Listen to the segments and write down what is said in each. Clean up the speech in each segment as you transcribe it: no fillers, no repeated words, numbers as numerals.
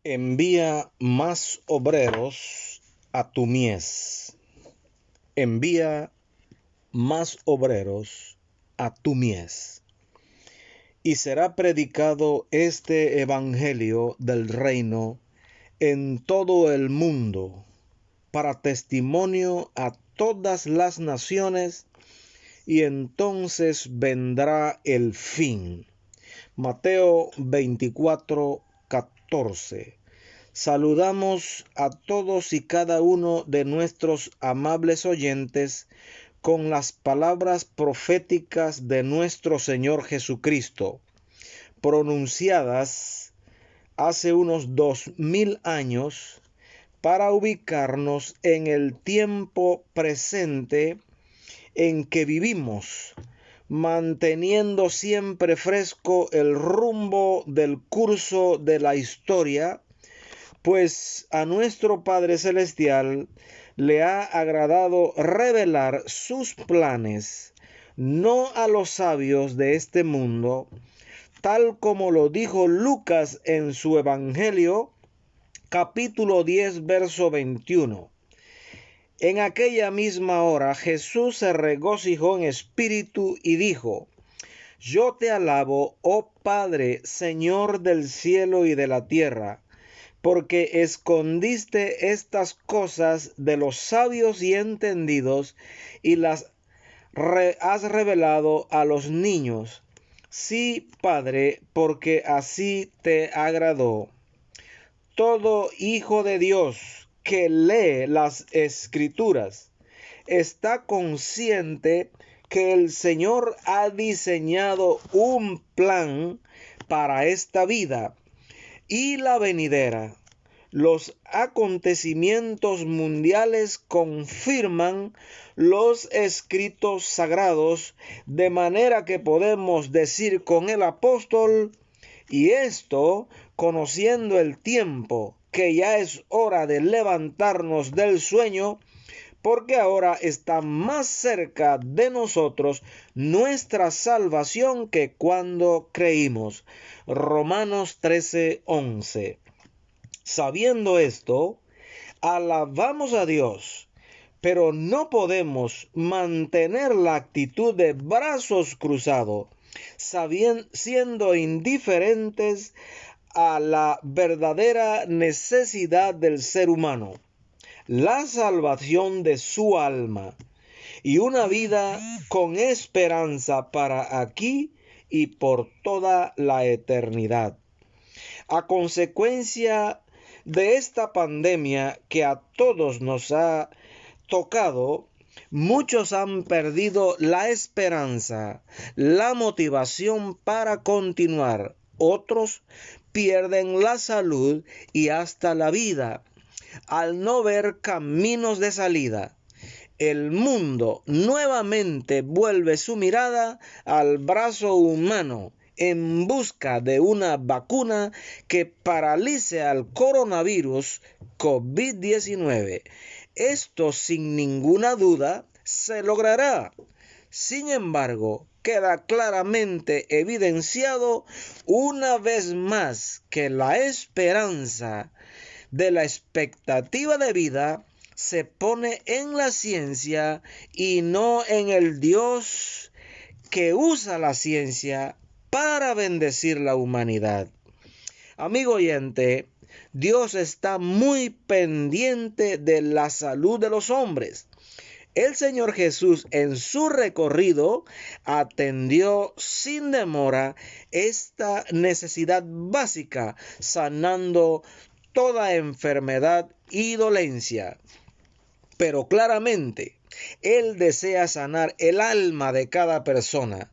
Envía más obreros a tu mies. Envía más obreros a tu mies. Y será predicado este evangelio del reino en todo el mundo, para testimonio a todas las naciones, y entonces vendrá el fin. Mateo 24:14. Saludamos a todos y cada uno de nuestros amables oyentes con las palabras proféticas de nuestro Señor Jesucristo, pronunciadas hace unos 2000 años para ubicarnos en el tiempo presente en que vivimos, manteniendo siempre fresco el rumbo del curso de la historia, pues a nuestro Padre Celestial le ha agradado revelar sus planes, no a los sabios de este mundo, tal como lo dijo Lucas en su Evangelio, capítulo 10, verso 21. En aquella misma hora Jesús se regocijó en espíritu y dijo: Yo te alabo, oh Padre, Señor del cielo y de la tierra, porque escondiste estas cosas de los sabios y entendidos y las has revelado a los niños. Sí, Padre, porque así te agradó. Todo hijo de Dios que lee las Escrituras está consciente que el Señor ha diseñado un plan para esta vida y la venidera. Los acontecimientos mundiales confirman los escritos sagrados, de manera que podemos decir con el apóstol: y esto, conociendo el tiempo, que ya es hora de levantarnos del sueño, porque ahora está más cerca de nosotros nuestra salvación que cuando creímos. Romanos 13:11. Sabiendo esto, alabamos a Dios, pero no podemos mantener la actitud de brazos cruzados, siendo indiferentes a la verdadera necesidad del ser humano, la salvación de su alma y una vida con esperanza para aquí y por toda la eternidad. A consecuencia de esta pandemia que a todos nos ha tocado, muchos han perdido la esperanza, la motivación para continuar. Otros pierden la salud y hasta la vida al no ver caminos de salida. El mundo nuevamente vuelve su mirada al brazo humano en busca de una vacuna que paralice al coronavirus COVID-19. Esto, sin ninguna duda, se logrará. Sin embargo, queda claramente evidenciado una vez más que la esperanza de la expectativa de vida se pone en la ciencia y no en el Dios que usa la ciencia para bendecir la humanidad. Amigo oyente, Dios está muy pendiente de la salud de los hombres. El Señor Jesús en su recorrido atendió sin demora esta necesidad básica, sanando toda enfermedad y dolencia. Pero claramente, Él desea sanar el alma de cada persona.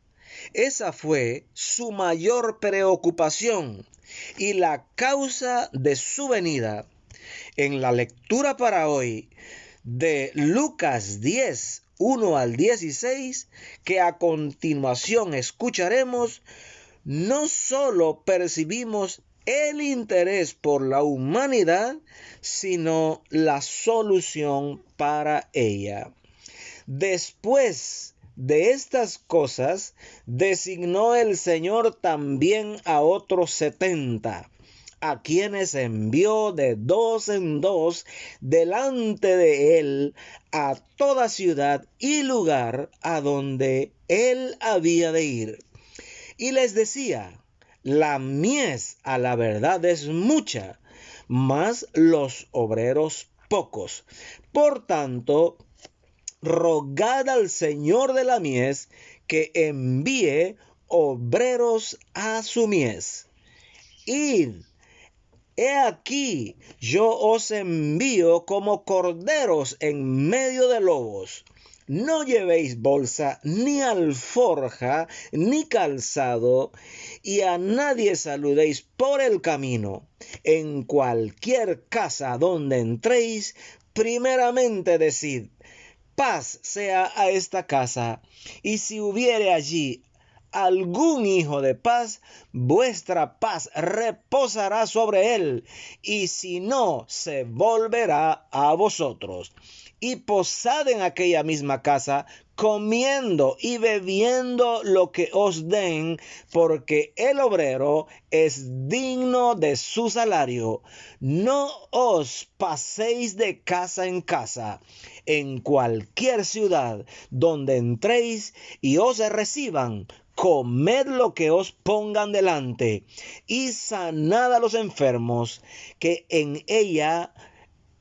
Esa fue su mayor preocupación y la causa de su venida. En la lectura para hoy de Lucas 10, 1 al 16, que a continuación escucharemos, no solo percibimos el interés por la humanidad, sino la solución para ella. Después de estas cosas, designó el Señor también a otros 70, a quienes envió de dos en dos delante de él a toda ciudad y lugar a donde él había de ir. Y les decía: la mies a la verdad es mucha, mas los obreros pocos. Por tanto, rogad al Señor de la mies que envíe obreros a su mies. Id, he aquí, yo os envío como corderos en medio de lobos. No llevéis bolsa, ni alforja, ni calzado, y a nadie saludéis por el camino. En cualquier casa donde entréis, primeramente decid: paz sea a esta casa. Y si hubiere allí algún hijo de paz, vuestra paz reposará sobre él, y si no, se volverá a vosotros. Y posad en aquella misma casa, comiendo y bebiendo lo que os den, porque el obrero es digno de su salario. No os paséis de casa en casa. En cualquier ciudad donde entréis y os reciban, comed lo que os pongan delante, y sanad a los enfermos que en ella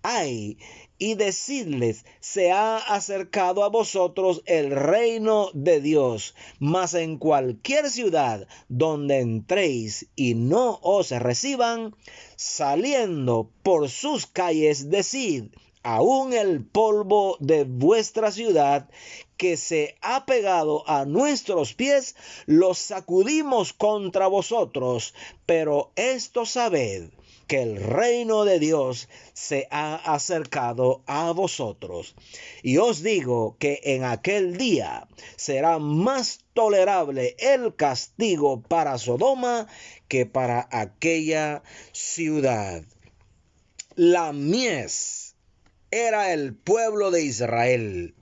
hay, y decidles: se ha acercado a vosotros el reino de Dios. Mas en cualquier ciudad donde entréis y no os reciban, saliendo por sus calles, decid: aún el polvo de vuestra ciudad que se ha pegado a nuestros pies, lo sacudimos contra vosotros. Pero esto sabed, que el reino de Dios se ha acercado a vosotros. Y os digo que en aquel día será más tolerable el castigo para Sodoma que para aquella ciudad. La mies era el pueblo de Israel,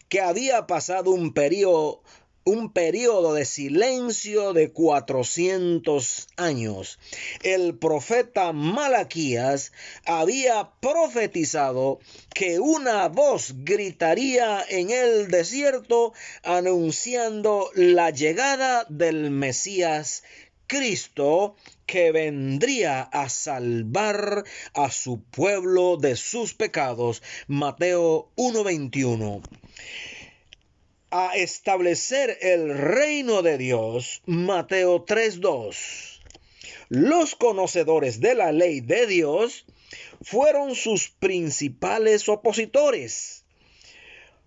que había pasado un periodo de silencio de 400 años. El profeta Malaquías había profetizado que una voz gritaría en el desierto anunciando la llegada del Mesías Cristo, que vendría a salvar a su pueblo de sus pecados. Mateo 1:21. A establecer el reino de Dios. Mateo 3:2. Los conocedores de la ley de Dios fueron sus principales opositores.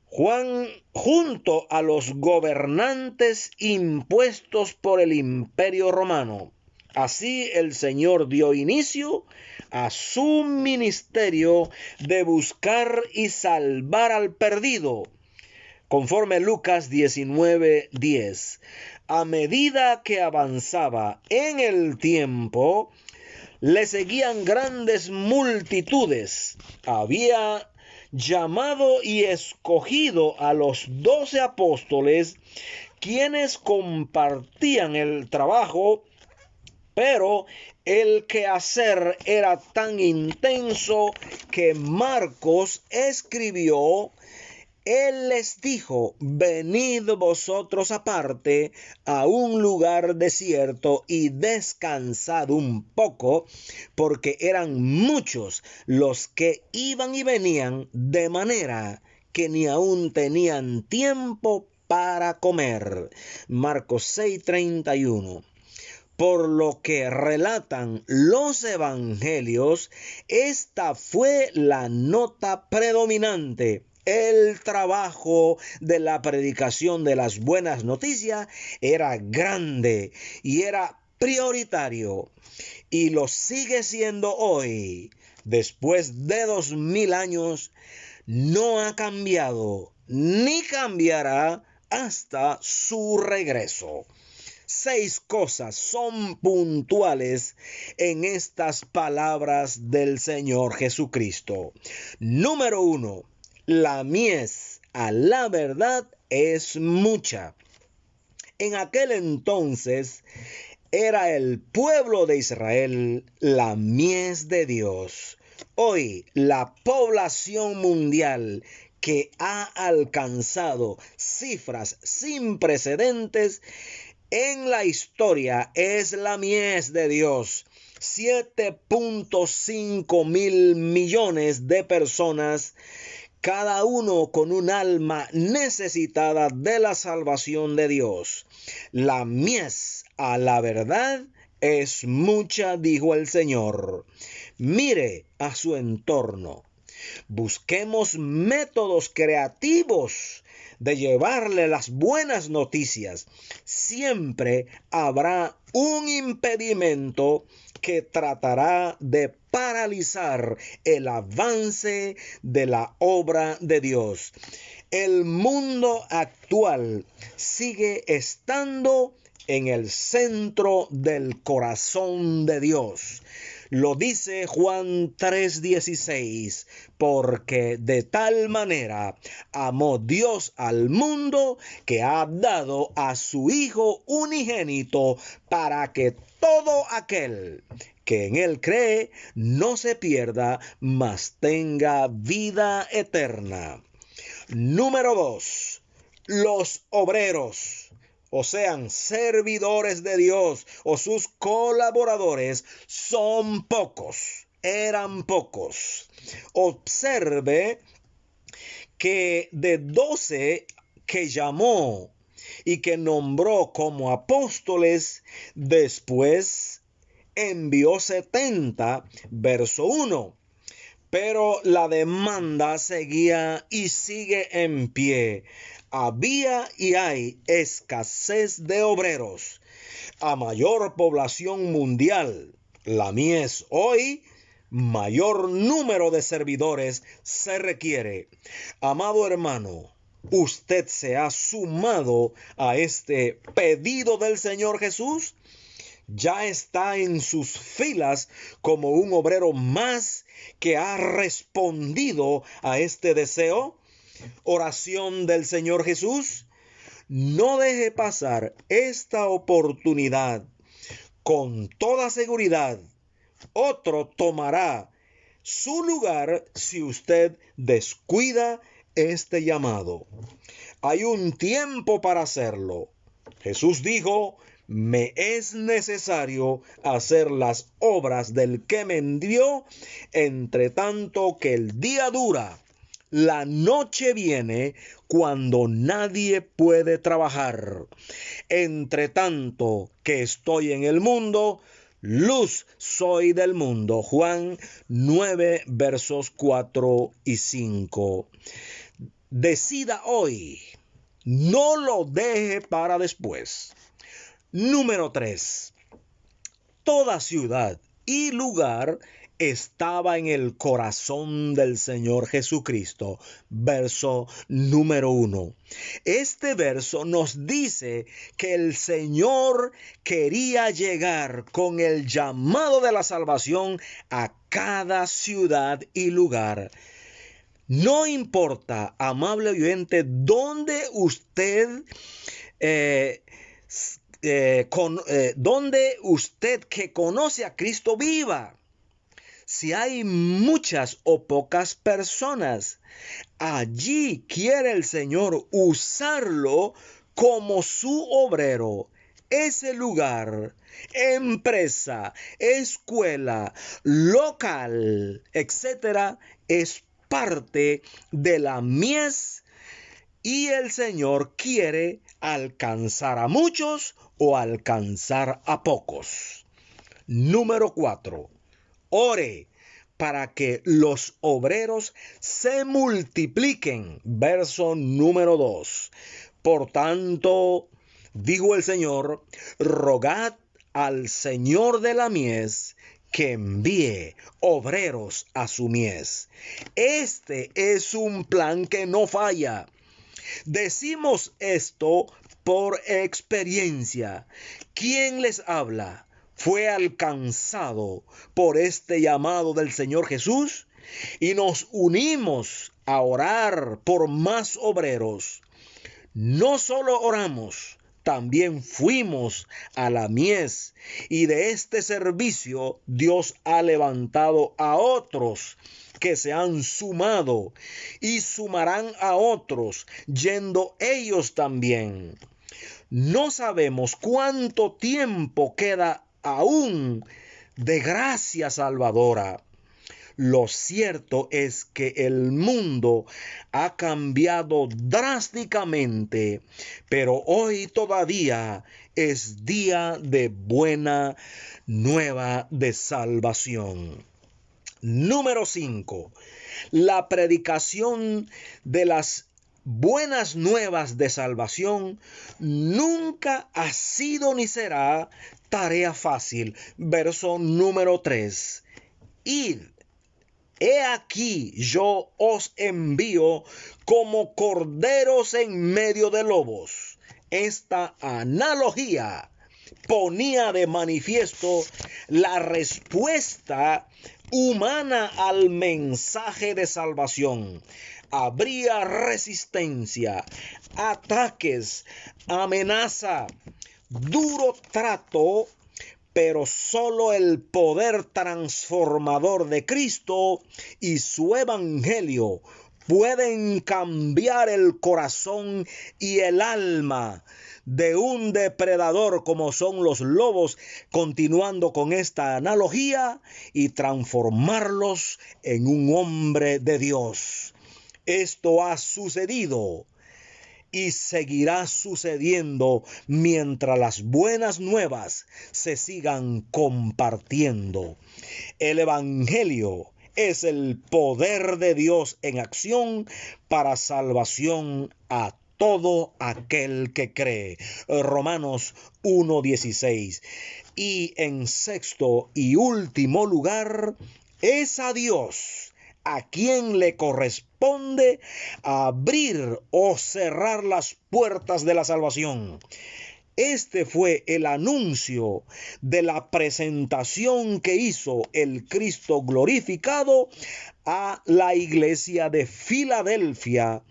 Juan, junto a los gobernantes impuestos por el Imperio Romano. Así el Señor dio inicio a su ministerio de buscar y salvar al perdido, conforme Lucas 19:10. A medida que avanzaba en el tiempo, le seguían grandes multitudes. Había llamado y escogido a los 12 apóstoles, quienes compartían el trabajo, pero el quehacer era tan intenso que Marcos escribió: él les dijo: venid vosotros aparte a un lugar desierto y descansad un poco, porque eran muchos los que iban y venían, de manera que ni aún tenían tiempo para comer. Marcos 6:31. Por lo que relatan los evangelios, esta fue la nota predominante. El trabajo de la predicación de las buenas noticias era grande y era prioritario, y lo sigue siendo hoy. Después de 2000 años, no ha cambiado ni cambiará hasta su regreso. 6 cosas son puntuales en estas palabras del Señor Jesucristo. Número 1. La mies a la verdad es mucha. En aquel entonces, era el pueblo de Israel, la mies de Dios. Hoy la población mundial, que ha alcanzado cifras sin precedentes en la historia, es la mies de Dios. 7.5 mil millones de personas, cada uno con un alma necesitada de la salvación de Dios. La mies, a la verdad, es mucha, dijo el Señor. Mire a su entorno. Busquemos métodos creativos de llevarle las buenas noticias. Siempre habrá un impedimento que tratará de paralizar el avance de la obra de Dios. El mundo actual sigue estando en el centro del corazón de Dios. Lo dice Juan 3:16, porque de tal manera amó Dios al mundo que ha dado a su Hijo unigénito, para que todo aquel que en él cree no se pierda, mas tenga vida eterna. Número 2. Los obreros, o sean servidores de Dios o sus colaboradores, son pocos, eran pocos. Observe que de 12 que llamó y que nombró como apóstoles, después envió 70, verso 1. Pero la demanda seguía y sigue en pie. Había y hay escasez de obreros. A mayor población mundial, la mies hoy, mayor número de servidores se requiere. Amado hermano, ¿usted se ha sumado a este pedido del Señor Jesús? ¿Ya está en sus filas como un obrero más que ha respondido a este deseo? Oración del Señor Jesús: no deje pasar esta oportunidad. Con toda seguridad, otro tomará su lugar si usted descuida este llamado. Hay un tiempo para hacerlo. Jesús dijo: me es necesario hacer las obras del que me envió, entre tanto que el día dura. La noche viene cuando nadie puede trabajar. Entre tanto que estoy en el mundo, luz soy del mundo. Juan 9, versos 4 y 5. Decida hoy. No lo deje para después. Número 3. Toda ciudad y lugar estaba en el corazón del Señor Jesucristo. Verso número 1. Este verso nos dice que el Señor quería llegar con el llamado de la salvación a cada ciudad y lugar. No importa, amable oyente, dónde usted donde usted que conoce a Cristo viva. Si hay muchas o pocas personas, allí quiere el Señor usarlo como su obrero. Ese lugar, empresa, escuela, local, etcétera, es parte de la mies, y el Señor quiere alcanzar a muchos o alcanzar a pocos. Número 4. Ore para que los obreros se multipliquen. Verso número 2. Por tanto, dijo el Señor, rogad al Señor de la mies que envíe obreros a su mies. Este es un plan que no falla. Decimos esto por experiencia. ¿Quién les habla fue alcanzado por este llamado del Señor Jesús? Y nos unimos a orar por más obreros. No solo oramos también fuimos a la mies, y de este servicio Dios ha levantado a otros que se han sumado y sumarán a otros, yendo ellos también. No sabemos cuánto tiempo queda aún de gracia salvadora. Lo cierto es que el mundo ha cambiado drásticamente, pero hoy todavía es día de buena nueva de salvación. Número 5. La predicación de las buenas nuevas de salvación nunca ha sido ni será tarea fácil. Verso número 3. Id. He aquí yo os envío como corderos en medio de lobos. Esta analogía ponía de manifiesto la respuesta humana al mensaje de salvación. Habría resistencia, ataques, amenaza, duro trato, pero solo el poder transformador de Cristo y su evangelio pueden cambiar el corazón y el alma de un depredador como son los lobos, continuando con esta analogía, y transformarlos en un hombre de Dios. Esto ha sucedido y seguirá sucediendo mientras las buenas nuevas se sigan compartiendo. El evangelio es el poder de Dios en acción para salvación a todo aquel que cree. Romanos 1:16. Y en sexto y último lugar, es a Dios a quien le corresponde abrir o cerrar las puertas de la salvación. Este fue el anuncio de la presentación que hizo el Cristo glorificado a la iglesia de Filadelfia.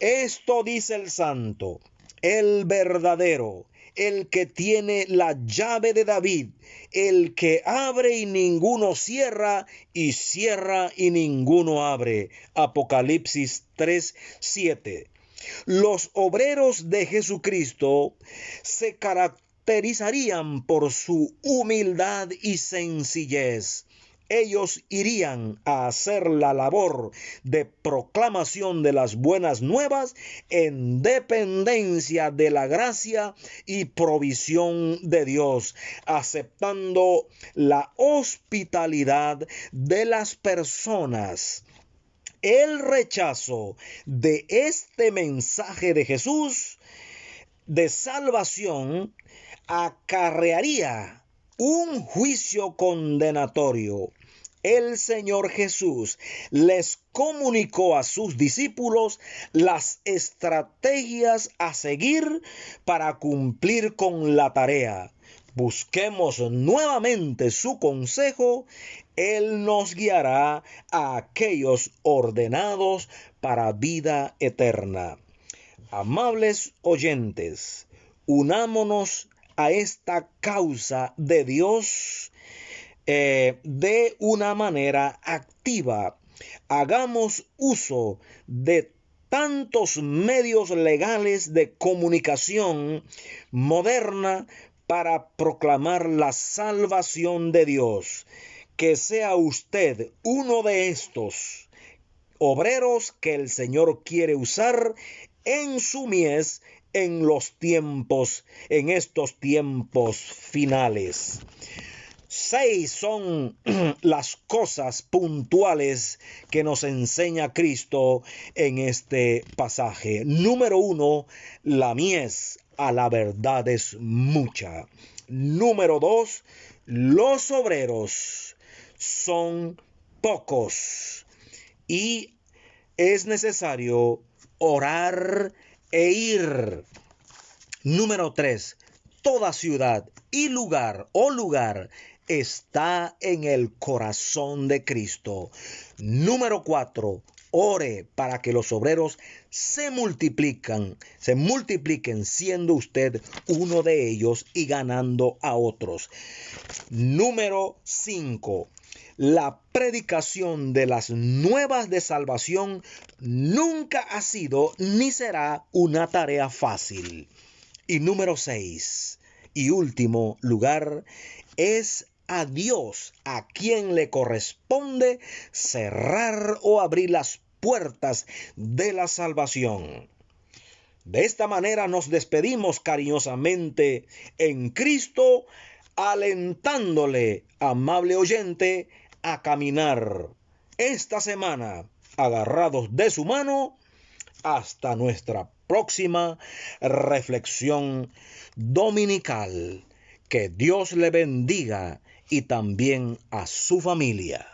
Esto dice el santo, el verdadero, el que tiene la llave de David, el que abre y ninguno cierra, y cierra y ninguno abre. Apocalipsis 3:7. Los obreros de Jesucristo se caracterizarían por su humildad y sencillez. Ellos irían a hacer la labor de proclamación de las buenas nuevas en dependencia de la gracia y provisión de Dios, aceptando la hospitalidad de las personas. El rechazo de este mensaje de Jesús de salvación acarrearía un juicio condenatorio. El Señor Jesús les comunicó a sus discípulos las estrategias a seguir para cumplir con la tarea. Busquemos nuevamente su consejo. Él nos guiará a aquellos ordenados para vida eterna. Amables oyentes, unámonos a esta causa de Dios de una manera activa. Hagamos uso de tantos medios legales de comunicación moderna para proclamar la salvación de Dios. Que sea usted uno de estos obreros que el Señor quiere usar en su mies en estos tiempos finales. 6 son las cosas puntuales que nos enseña Cristo en este pasaje. Número 1, la mies a la verdad es mucha. Número 2, los obreros son pocos y es necesario orar e ir. Número 3, toda ciudad y lugar está en el corazón de Cristo. Número 4, Ore para que los obreros se multipliquen, siendo usted uno de ellos y ganando a otros. Número 5. La predicación de las nuevas de salvación nunca ha sido ni será una tarea fácil. Y número 6, y último lugar, es a Dios a quien le corresponde cerrar o abrir las puertas de la salvación. De esta manera nos despedimos cariñosamente en Cristo, alentándole, amable oyente, a caminar esta semana agarrados de su mano hasta nuestra próxima reflexión dominical. Que Dios le bendiga y también a su familia.